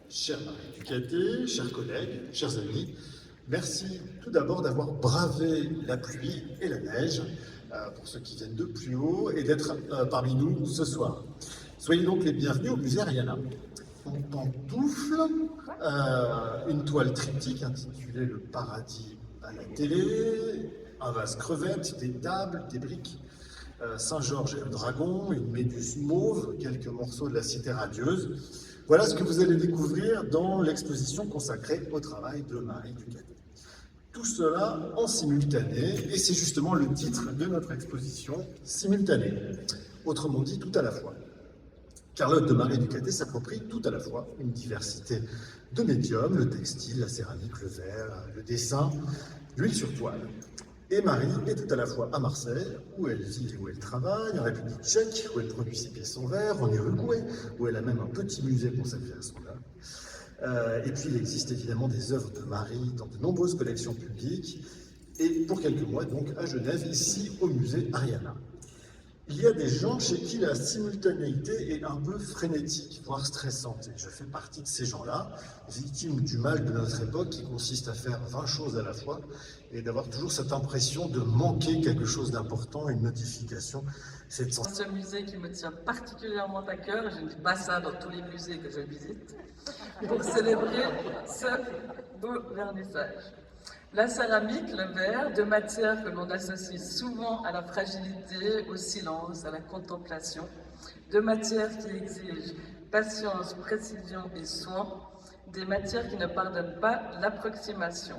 Chère Marie Ducaté, chers collègues, chers amis, merci tout d'abord d'avoir bravé la pluie et la neige, pour ceux qui viennent de plus haut, et d'être parmi nous ce soir. Soyez donc les bienvenus au musée Ariana. En pantoufle, une toile triptyque intitulée Le paradis à la télé, un vase crevette, des tables, des briques, Saint-Georges et le dragon, une méduse mauve, quelques morceaux de la cité radieuse. Voilà ce que vous allez découvrir dans l'exposition consacrée au travail de Marie Ducaté. Tout cela en simultané, et c'est justement le titre de notre exposition, simultané. Autrement dit, tout à la fois. Car l'œuvre de Marie Ducaté s'approprie tout à la fois une diversité de médiums, le textile, la céramique, le verre, le dessin, l'huile sur toile. Et Marie est tout à la fois à Marseille, où elle vit et où elle travaille, en République tchèque, où elle produit ses pièces en verre, en Uruguay, où elle a même un petit musée consacré à son art. Et puis il existe évidemment des œuvres de Marie dans de nombreuses collections publiques, et pour quelques mois donc à Genève, ici au musée Ariana. Il y a des gens chez qui la simultanéité est un peu frénétique, voire stressante. Et je fais partie de ces gens-là, victimes du mal de notre époque qui consiste à faire 20 choses à la fois et d'avoir toujours cette impression de manquer quelque chose d'important, une notification. C'est ce musée qui me tient particulièrement à cœur, et je ne dis pas ça dans tous les musées que je visite, pour célébrer ce beau vernissage. La céramique, le verre, deux matières que l'on associe souvent à la fragilité, au silence, à la contemplation, deux matières qui exigent patience, précision et soin, des matières qui ne pardonnent pas l'approximation.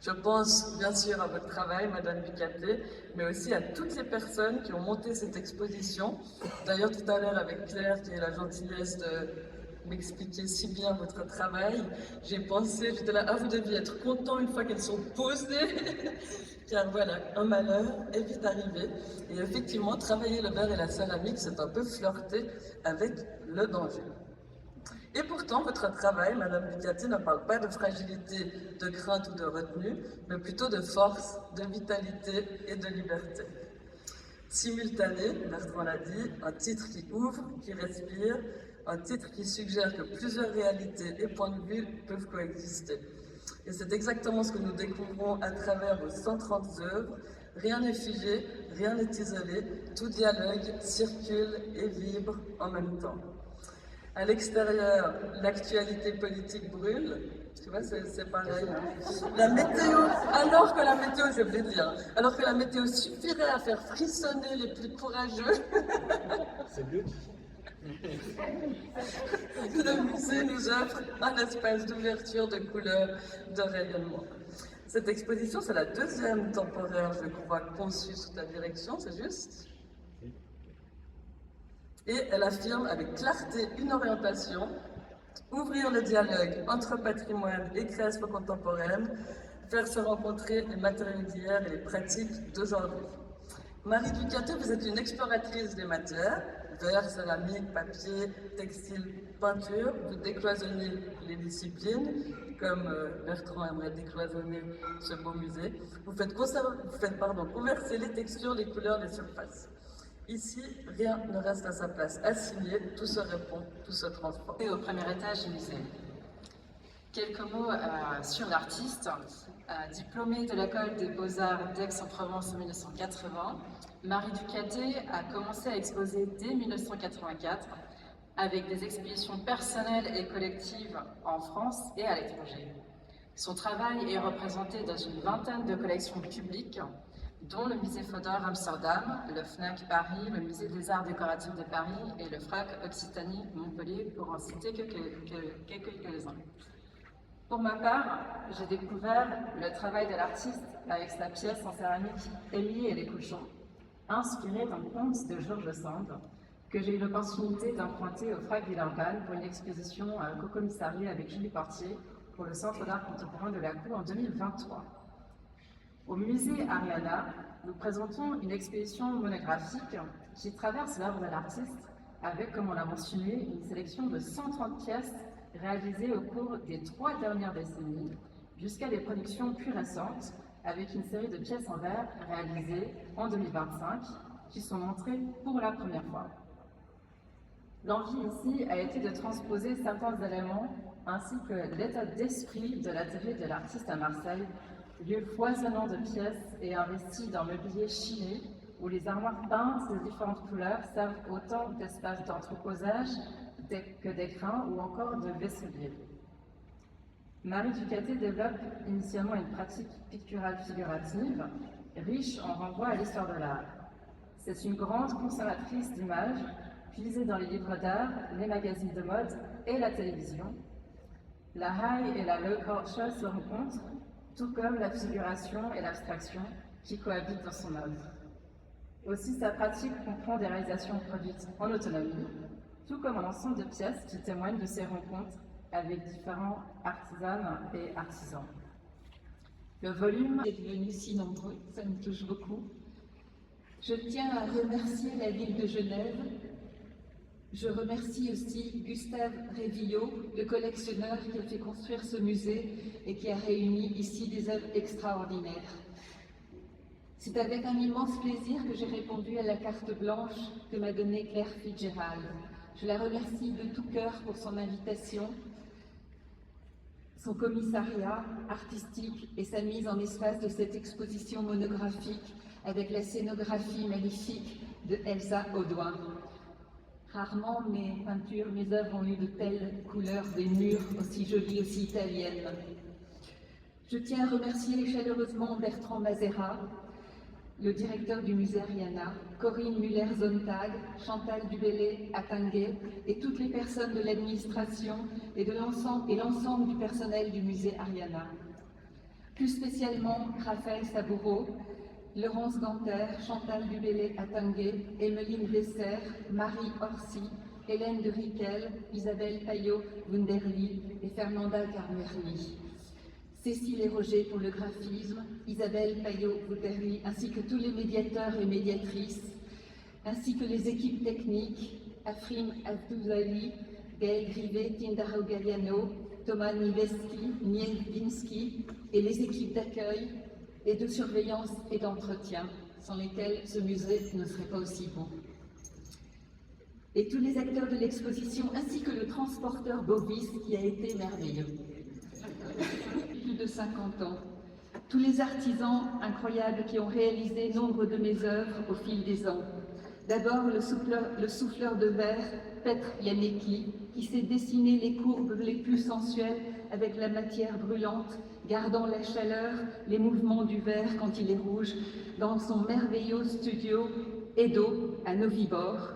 Je pense bien sûr à votre travail, Madame Ducaté, mais aussi à toutes les personnes qui ont monté cette exposition. D'ailleurs, tout à l'heure, avec Claire, qui a eu la gentillesse de m'expliquer si bien votre travail, j'ai pensé, j'étais là, ah, vous deviez être content une fois qu'elles sont posées, car voilà, un malheur est vite arrivé. Et effectivement, travailler le verre et la céramique, c'est un peu flirter avec le danger. Et pourtant, votre travail, Madame Ducaté, ne parle pas de fragilité, de crainte ou de retenue, mais plutôt de force, de vitalité et de liberté. Simultané, Bertrand l'a dit, un titre qui ouvre, qui respire, un titre qui suggère que plusieurs réalités et points de vue peuvent coexister. Et c'est exactement ce que nous découvrons à travers vos 130 œuvres. Rien n'est figé, rien n'est isolé, tout dialogue, circule et vibre en même temps. À l'extérieur, l'actualité politique brûle. Tu vois, c'est pareil. La météo, alors que la météo, je vais dire, alors que la météo suffirait à faire frissonner les plus courageux. C'est mieux. Le musée nous offre un espace d'ouverture, de couleurs, de rayonnement. Cette exposition, c'est la deuxième temporaire, je crois, conçue sous ta direction, c'est juste ? Et elle affirme avec clarté une orientation, ouvrir le dialogue entre patrimoine et création contemporaine, faire se rencontrer les matériaux d'hier et les pratiques d'aujourd'hui. Marie Ducaté, vous êtes une exploratrice des matières, verre, céramique, papier, textile, peinture. Vous décloisonnez les disciplines, comme Bertrand aimerait décloisonner ce beau musée. Vous faites converser les textures, les couleurs, les surfaces. Ici, rien ne reste à sa place. Assigné, tout se répond, tout se transforme. Au premier étage du musée. Quelques mots sur l'artiste. Diplômée de l'école des Beaux-Arts d'Aix-en-Provence en 1980, Marie Ducaté a commencé à exposer dès 1984 avec des expositions personnelles et collectives en France et à l'étranger. Son travail est représenté dans une vingtaine de collections publiques, dont le musée Fodor Amsterdam, le FNAC Paris, le musée des arts décoratifs de Paris et le FRAC Occitanie Montpellier, pour en citer que quelques-uns. Pour ma part, j'ai découvert le travail de l'artiste avec sa pièce en céramique Émilie et les cochons, inspirée d'un conte de George Sand, que j'ai eu l'opportunité d'emprunter au FRAC Villeurbanne pour une exposition co-commissariée avec Julie Portier pour le Centre d'art contemporain de la Cour en 2023. Au musée Ariana, nous présentons une exposition monographique qui traverse l'œuvre de l'artiste avec, comme on l'a mentionné, une sélection de 130 pièces réalisées au cours des 3 dernières décennies, jusqu'à des productions plus récentes, avec une série de pièces en verre réalisées en 2025, qui sont montrées pour la première fois. L'envie ici a été de transposer certains éléments ainsi que l'état d'esprit de l'atelier de l'artiste à Marseille, lieu foisonnant de pièces et investi d'un mobilier chiné où les armoires peintes de différentes couleurs servent autant d'espaces d'entreposage que d'écrins ou encore de vaisselier. Marie Ducaté développe initialement une pratique picturale figurative, riche en renvois à l'histoire de l'art. C'est une grande consommatrice d'images, puisée dans les livres d'art, les magazines de mode et la télévision. La high et la low culture se rencontrent, tout comme la figuration et l'abstraction qui cohabitent dans son œuvre. Aussi, sa pratique comprend des réalisations produites en autonomie, tout comme un ensemble de pièces qui témoignent de ses rencontres avec différents artisanes et artisans. Le volume est devenu si nombreux, ça me touche beaucoup. Je tiens à remercier la ville de Genève. Je remercie aussi Gustave Révillot, le collectionneur qui a fait construire ce musée et qui a réuni ici des œuvres extraordinaires. C'est avec un immense plaisir que j'ai répondu à la carte blanche que m'a donnée Claire Fitzgerald. Je la remercie de tout cœur pour son invitation, son commissariat artistique et sa mise en espace de cette exposition monographique avec la scénographie magnifique de Elsa Audouin. Rarement mes peintures, mes œuvres ont eu de telles couleurs, des murs aussi jolis, aussi italiennes. Je tiens à remercier chaleureusement Bertrand Mazera, le directeur du musée Ariana, Corinne Muller-Zontag, Chantal Dubélé-Attinguet et toutes les personnes de l'administration et l'ensemble du personnel du musée Ariana. Plus spécialement Raphaël Saboureau, Laurence Ganter, Chantal Dubélé-Attinguet, Emmeline Besser, Marie Orsi, Hélène de Riquel, Isabelle Payot-Wunderli et Fernanda Carmerli. Cécile et Roger pour le graphisme, Isabelle Payot-Wunderli, ainsi que tous les médiateurs et médiatrices, ainsi que les équipes techniques, Afrim Abdouzali, Gaël Grivet, Tindaro Galliano, Thomas Niewinski et les équipes d'accueil et de surveillance et d'entretien, sans lesquels ce musée ne serait pas aussi beau. Et tous les acteurs de l'exposition, ainsi que le transporteur Bovis, qui a été merveilleux. Plus de 50 ans. Tous les artisans incroyables qui ont réalisé nombre de mes œuvres au fil des ans. D'abord, le souffleur de verre, Petr Janicki, qui sait dessiner les courbes les plus sensuelles avec la matière brûlante, gardant la chaleur, les mouvements du verre quand il est rouge, dans son merveilleux studio Edo à Novibor.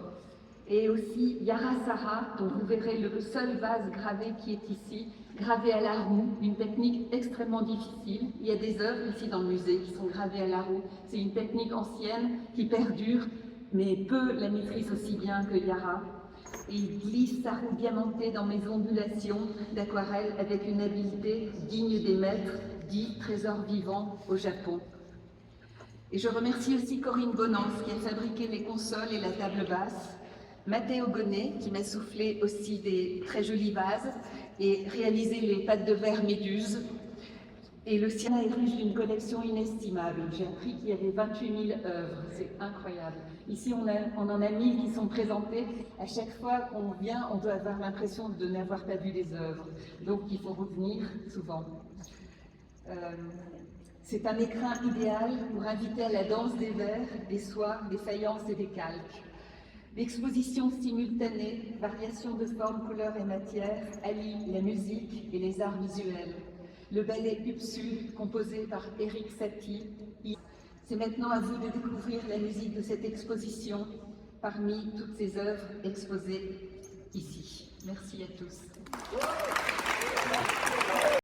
Et aussi Yara Sara, dont vous verrez le seul vase gravé qui est ici, gravé à la roue, une technique extrêmement difficile. Il y a des œuvres ici dans le musée qui sont gravées à la roue. C'est une technique ancienne qui perdure, mais peu la maîtrise aussi bien que Yara. Et il glisse sa roue diamantée dans mes ondulations d'aquarelle avec une habileté digne des maîtres, dits trésors vivants au Japon. Et je remercie aussi Corinne Bonance qui a fabriqué les consoles et la table basse, Matteo Gonnet qui m'a soufflé aussi des très jolis vases et réalisé les pattes de verre Méduse. Et le sien est riche d'une collection inestimable. J'ai appris qu'il y avait 28 000 œuvres, c'est incroyable. Ici, on en a 1000 qui sont présentées. À chaque fois qu'on vient, on doit avoir l'impression de n'avoir pas vu les œuvres. Donc, il faut revenir souvent. C'est un écrin idéal pour inviter à la danse des verres, des soies, des faïences et des calques. L'exposition simultanée, variation de formes, couleurs et matières, allie la musique et les arts visuels. Le ballet Upsul, composé par Eric Satie. C'est maintenant à vous de découvrir la musique de cette exposition parmi toutes ces œuvres exposées ici. Merci à tous.